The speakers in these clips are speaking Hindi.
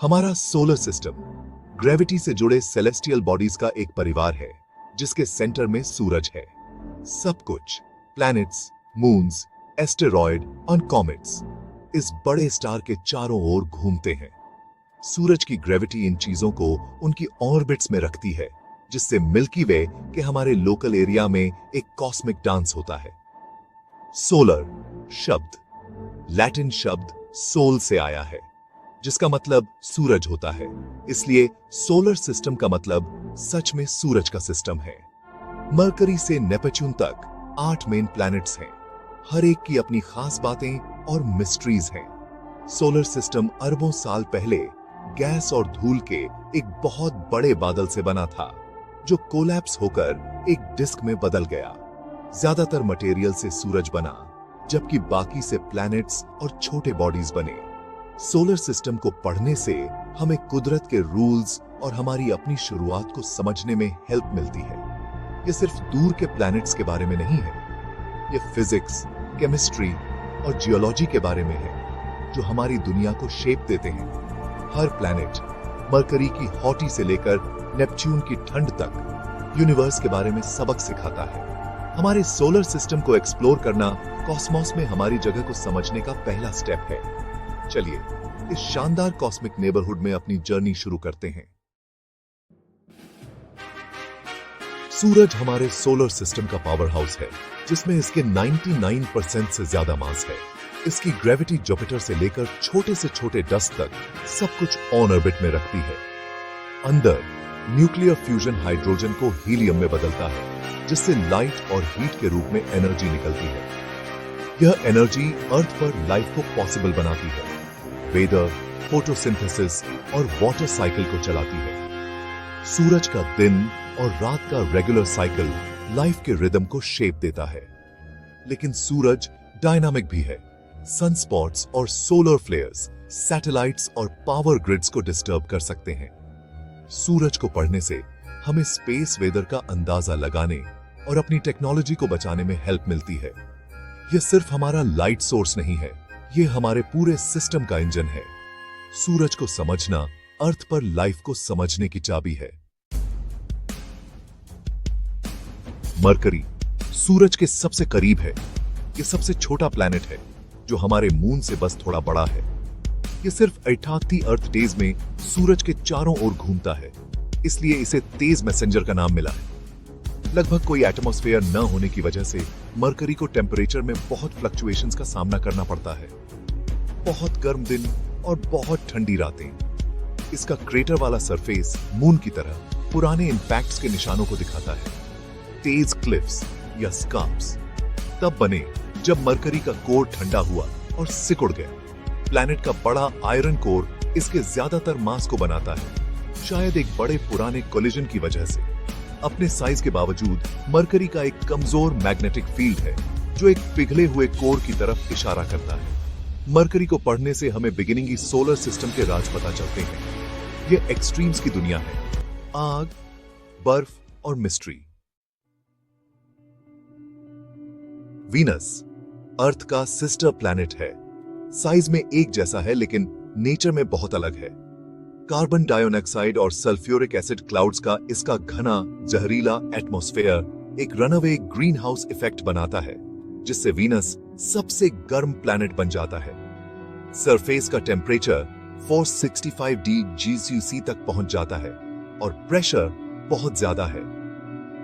हमारा सोलर सिस्टम ग्रेविटी से जुड़े सेलेस्टियल बॉडीज का एक परिवार है जिसके सेंटर में सूरज है। सब कुछ प्लैनेट्स, मून्स, एस्टेरॉयड और कॉमेट्स इस बड़े स्टार के चारों ओर घूमते हैं। सूरज की ग्रेविटी इन चीजों को उनकी ऑर्बिट्स में रखती है, जिससे मिल्की वे के हमारे लोकल एरिया में एक कॉस्मिक डांस होता है। सोलर शब्द लैटिन शब्द सोल से आया है, जिसका मतलब सूरज होता है। इसलिए सोलर सिस्टम का मतलब सच में सूरज का सिस्टम है। मरकरी से नेपच्यून तक 8 मेन प्लैनेट्स हैं। हर एक की अपनी खास बातें और मिस्ट्रीज हैं। सोलर सिस्टम अरबों साल पहले गैस और धूल के एक बहुत बड़े बादल से बना था, जो कोलैप्स होकर एक डिस्क में बदल गया। ज्यादातर मटेरियल से सूरज बना, जबकि बाकी से प्लैनेट्स और छोटे बॉडीज बने। सोलर सिस्टम को पढ़ने से हमें कुदरत के रूल्स और हमारी अपनी शुरुआत को समझने में हेल्प मिलती है। ये सिर्फ दूर के प्लैनेट्स के बारे में नहीं है, ये फिजिक्स, केमिस्ट्री और जियोलॉजी के बारे में है, जो हमारी दुनिया को शेप देते हैं। हर प्लैनेट, मरकरी की हॉटी से लेकर नेपच्यून की ठंड तक, यूनिवर्स के बारे में सबक सिखाता है। हमारे सोलर सिस्टम को एक्सप्लोर करना कॉस्मोस में हमारी जगह को समझने का पहला स्टेप है। चलिए इस शानदार कॉस्मिक नेबरहुड में अपनी जर्नी शुरू करते हैं। सूरज हमारे सोलर सिस्टम का पावर हाउस है, जिसमें इसके 99% से ज्यादा मास है। इसकी ग्रेविटी जुपिटर से लेकर छोटे से छोटे डस्ट तक सब कुछ ऑन ऑर्बिट में रखती है। अंदर न्यूक्लियर फ्यूजन हाइड्रोजन को हीलियम में बदलता है, जिससे लाइट और हीट के रूप में एनर्जी निकलती है। यह एनर्जी अर्थ पर लाइफ को पॉसिबल बनाती है। वेदर, फोटोसिंथेसिस और वाटर साइकिल को चलाती है। सूरज का दिन और रात का रेगुलर साइकिल लाइफ के रिदम को शेप देता है। लेकिन सूरज डायनामिक भी है। सनस्पॉट्स और सोलर फ्लेयर्स सैटेलाइट्स और पावर ग्रिड्स को डिस्टर्ब कर सकते हैं। सूरज को पढ़ने से हमें स्पेस वेदर का अंदाजा लगाने और अपनी टेक्नोलॉजी को बचाने में हेल्प मिलती है। यह सिर्फ हमारा लाइट सोर्स नहीं है, यह हमारे पूरे सिस्टम का इंजन है। सूरज को समझना अर्थ पर लाइफ को समझने की चाबी है। मरकरी सूरज के सबसे करीब है। यह सबसे छोटा प्लैनेट है, जो हमारे मून से बस थोड़ा बड़ा है। यह सिर्फ 88 अर्थ डेज में सूरज के चारों ओर घूमता है, इसलिए इसे तेज मैसेंजर का नाम मिला है। लगभग कोई एटमॉस्फेयर न होने की वजह से मरकरी को टेम्परेचर में बहुत फ्लक्चुएशंस का सामना करना पड़ता है। बहुत गर्म दिन और बहुत ठंडी रातें। इसका क्रेटर वाला सरफेस मून की तरह पुराने इंपैक्ट्स के निशानों को दिखाता है। तेज क्लिफ्स या स्कार्प्स तब बने जब मरकरी का कोर ठंडा हुआ और सिकुड़ गया। प्लैनेट का बड़ा आयरन कोर इसके ज्यादातर मास को बनाता है, शायद एक बड़े पुराने कोलिजन की वजह से। अपने साइज के बावजूद मरकरी का एक कमजोर मैग्नेटिक फील्ड है, जो एक पिघले हुए कोर की तरफ इशारा करता है। मरकरी को पढ़ने से हमें बिगिनिंग की सोलर सिस्टम के राज पता चलते हैं। यह एक्सट्रीम्स की दुनिया है, आग, बर्फ और मिस्ट्री। वीनस अर्थ का सिस्टर प्लैनेट है। साइज में एक जैसा है, लेकिन नेचर में बहुत अलग है। कार्बन डाइऑक्साइड और सल्फ्यूरिक एसिड क्लाउड्स का इसका घना जहरीला एटमॉस्फेयर एक रनअवे ग्रीन हाउस इफेक्ट बनाता है, जिससे वीनस सबसे गर्म प्लैनेट बन जाता है। सरफेस का टेम्परेचर 465 डिग्री तक पहुंच जाता है और प्रेशर बहुत ज्यादा है,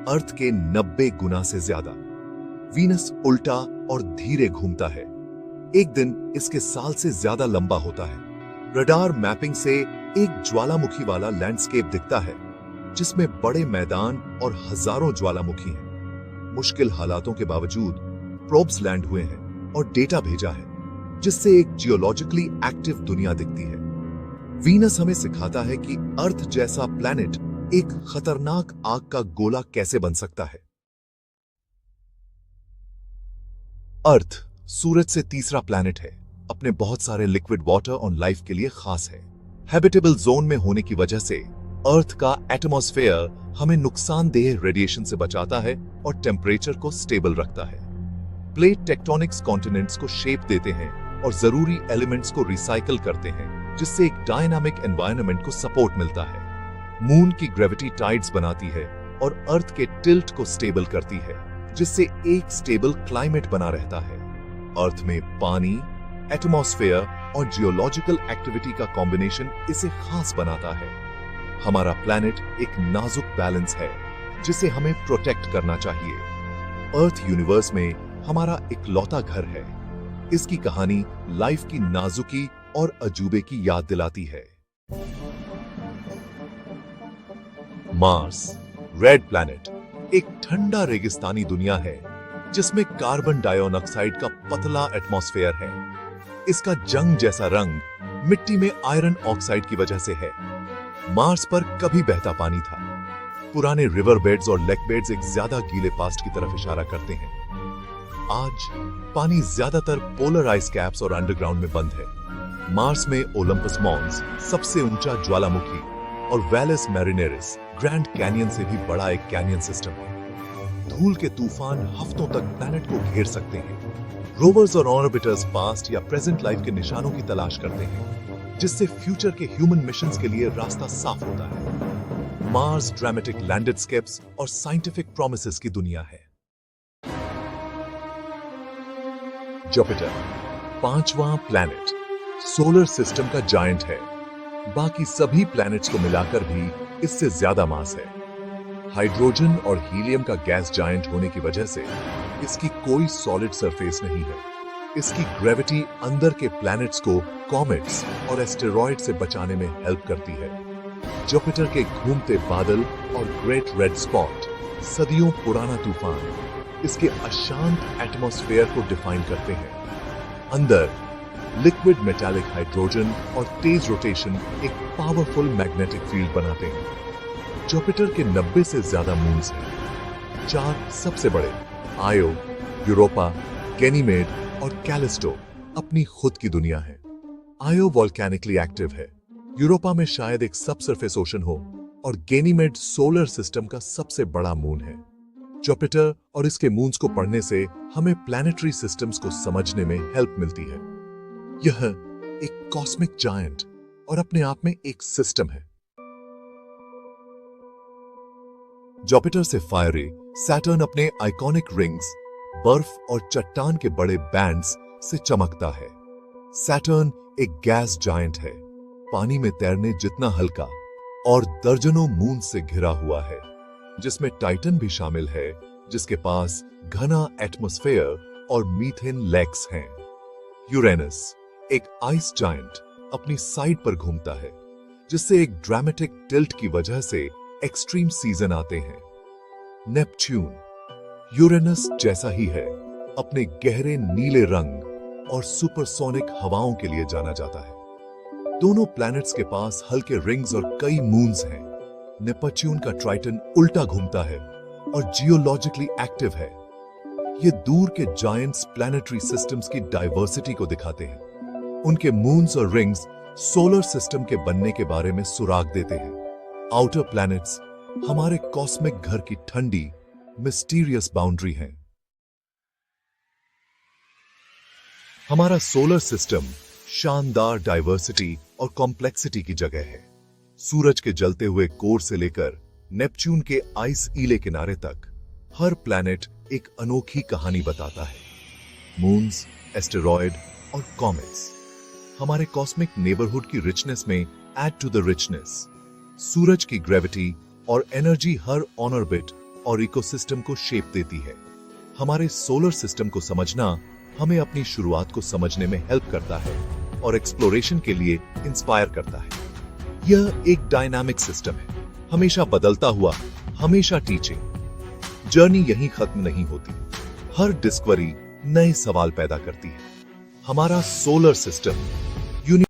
अर्थ के 90 गुना से ज्यादा। वीनस उल्टा और धीरे घूमता है। एक दिन इसके साल से ज्यादा लंबा होता है। रडार मैपिंग से एक ज्वालामुखी वाला लैंडस्केप दिखता है, जिसमें बड़े मैदान और हजारों ज्वालामुखी हैं। मुश्किल हालातों के बावजूद प्रोब्स लैंड हुए हैं और डेटा भेजा है, जिससे एक जियोलॉजिकली एक्टिव दुनिया दिखती है। वीनस हमें सिखाता है कि अर्थ जैसा प्लैनेट एक खतरनाक आग का गोला कैसे बन सकता है। अर्थ सूरज से तीसरा प्लैनेट है। अपने बहुत सारे लिक्विड वाटर और लाइफ के लिए खास है। हैबिटेबल जोन में होने की वजह से अर्थ का एटमॉस्फेयर हमें नुकसानदेह रेडिएशन से बचाता है और टेम्परेचर को स्टेबल रखता है। प्लेट टेक्टोनिक्स कॉन्टिनेंट्स को शेप देते हैं और जरूरी एलिमेंट्स को रिसाइकल करते हैं, जिससे एक डायनामिक एनवायरनमेंट को सपोर्ट मिलता है। मून की ग्रेविटी टाइड्स बनाती है और अर्थ के टिल्ट को स्टेबल करती है, जिससे एक स्टेबल क्लाइमेट बना रहता है। अर्थ में पानी, एटमॉस्फेयर और जियोलॉजिकल एक्टिविटी का कॉम्बिनेशन इसे खास बनाता है। हमारा प्लैनेट एक नाजुक बैलेंस है जिसे हमें प्रोटेक्ट करना चाहिए। अर्थ यूनिवर्स में हमारा इकलौता घर है। इसकी कहानी लाइफ की नाजुकी और अजूबे की याद दिलाती है। मार्स, रेड प्लैनेट, एक ठंडा रेगिस्तानी दुनिया है जिसमें कार्बन डाइऑक्साइड का पतला एटमॉस्फेयर है। इसका जंग जैसा रंग मिट्टी में आयरन ऑक्साइड की वजह से है। मार्स पर कभी बहता पानी था। पुराने रिवर बेड्स और लेक बेड्स एक ज्यादा गीले पास्ट की तरफ इशारा करते हैं। आज पानी ज्यादातर पोलर आइस कैप्स और अंडरग्राउंड में बंद है। मार्स में ओलंपस मॉन्स, सबसे ऊंचा ज्वालामुखी, और वैलेस मैरिनेरिस, ग्रैंड कैनियन से भी बड़ा एक कैनियन सिस्टम है। धूल के तूफान हफ्तों तक प्लैनेट को घेर सकते हैं। रोवर्स और ऑर्बिटर्स पास्ट या प्रेजेंट लाइफ के निशानों की तलाश करते हैं, जिससे फ्यूचर के ह्यूमन मिशंस के लिए रास्ता साफ होता है। मार्स ड्रामेटिक लैंडस्केप्स और साइंटिफिक प्रोमिसेस की दुनिया है। जुपिटर, पांचवां प्लैनेट, सोलर सिस्टम का जायंट है। बाकी सभी प्लैनेट्स को मिलाकर भी इससे ज्यादा मास है। हाइड्रोजन और हीलियम का गैस जायंट होने की वजह से इसकी कोई सॉलिड सरफेस नहीं है। इसकी ग्रेविटी अंदर के प्लैनेट्स को कॉमेट्स और एस्टेरॉयड से बचाने में हेल्प करती है। जुपिटर के घूमते बादल और ग्रेट रेड स्पॉट, सदियों पुराना तूफान, इसके अशांत एटमॉस्फेयर को डिफाइन करते हैं। अंदर लिक्विड मेटालिक हाइड्रोजन और तेज रोटेशन एक पावरफुल मैग्नेटिक फील्ड बनाते हैं। जुपिटर के 90 से ज्यादा मून्स हैं। 4 सबसे बड़े, आयो, यूरोपा, गैनीमेड और कैलिस्टो, अपनी खुद की दुनिया है। आयो वॉल्केनिकली एक्टिव है। यूरोपा में शायद एक सबसरफेस ओशन हो, और गैनीमेड सोलर सिस्टम का सबसे बड़ा मून है। जुपिटर और इसके मून्स को पढ़ने से हमें प्लैनेटरी सिस्टम्स को समझने में हेल्प मिलती है। यह एक कॉस्मिक जायंट और अपने आप में एक सिस्टम है। जुपिटर से फायरी सैटर्न अपने आइकॉनिक रिंग्स, बर्फ और चट्टान के बड़े बैंड्स से चमकता है। सैटर्न एक गैस जायंट है, पानी में तैरने जितना हल्का, और दर्जनों मून से घिरा हुआ है, जिसमें टाइटन भी शामिल है, जिसके पास घना एटमॉस्फेयर और मीथेन लेक्स हैं। यूरेनस एक आइस जायंट अपनी साइड पर घूमता है, जिससे एक ड्रामेटिक टिल्ट की वजह से एक्सट्रीम सीजन आते हैं। नेपच्यून यूरेनस जैसा ही है, अपने गहरे नीले रंग और सुपरसोनिक हवाओं के लिए जाना जाता है। दोनों प्लैनेट्स के पास हल्के रिंग्स और कई मून्स हैं। नेपच्यून का ट्राइटन उल्टा घूमता है और जियोलॉजिकली एक्टिव है। ये दूर के जायंट्स प्लैनेटरी सिस्टम्स की डाइवर्सिटी को दिखाते हैं। उनके मून्स और रिंग्स सोलर सिस्टम के बनने के बारे में सुराग देते हैं। आउटर प्लैनेट्स हमारे कॉस्मिक घर की ठंडी, मिस्टीरियस बाउंड्री हैं। हमारा सोलर सिस्टम शानदार डाइवर्सिटी और कॉम्प्लेक्सिटी की जगह है। सूरज के जलते हुए कोर से लेकर नेपच्यून के आइस ईले किनारे तक हर प्लैनेट एक अनोखी कहानी बताता है। मून्स, एस्टेरॉयड और कॉमेट्स हमारे कॉस्मिक नेबरहुड की रिचनेस में ऐड टू द रिचनेस। सूरज की ग्रेविटी और एनर्जी हर ऑन ऑर्बिट और इकोसिस्टम को शेप देती है। हमारे सोलर सिस्टम को समझना हमें अपनी शुरुआत को समझने में हेल्प करता है और एक्सप्लोरेशन के लिए इंस्पायर करता है। यह एक डायनामिक सिस्टम है, हमेशा बदलता हुआ, हमेशा टीचिंग। जर्नी यहीं खत्म नहीं होती। हर डिस्कवरी नए सवाल पैदा करती है। हमारा सोलर सिस्टम